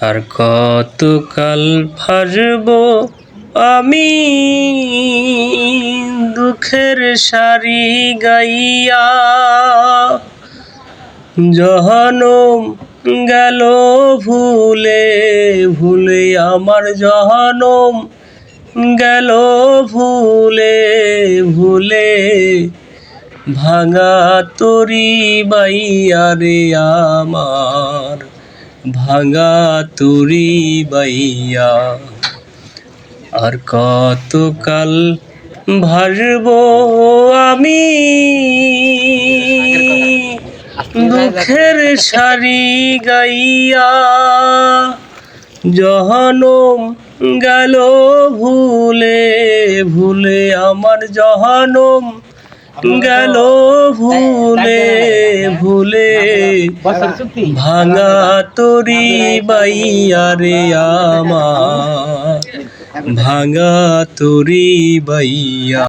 আর কতকাল ভাসব আমি দুঃখের সারি গাইয়া, জহনম গেল ভুলে ভুলে আমার জহনম গেল ভুলে ভুলে, ভাঙা তরি বাইয়া রে আমার ভাঙা তরি বাইয়া। আর কতকাল ভাসব আমি দুঃখের সারি গাইয়া, জহনম গেল ভুলে ভুলে আমার জহনম গেল ভুলে ভুলে, ভাঙা তরি বাইয়া রে আমার ভাঙা তরি বাইয়া।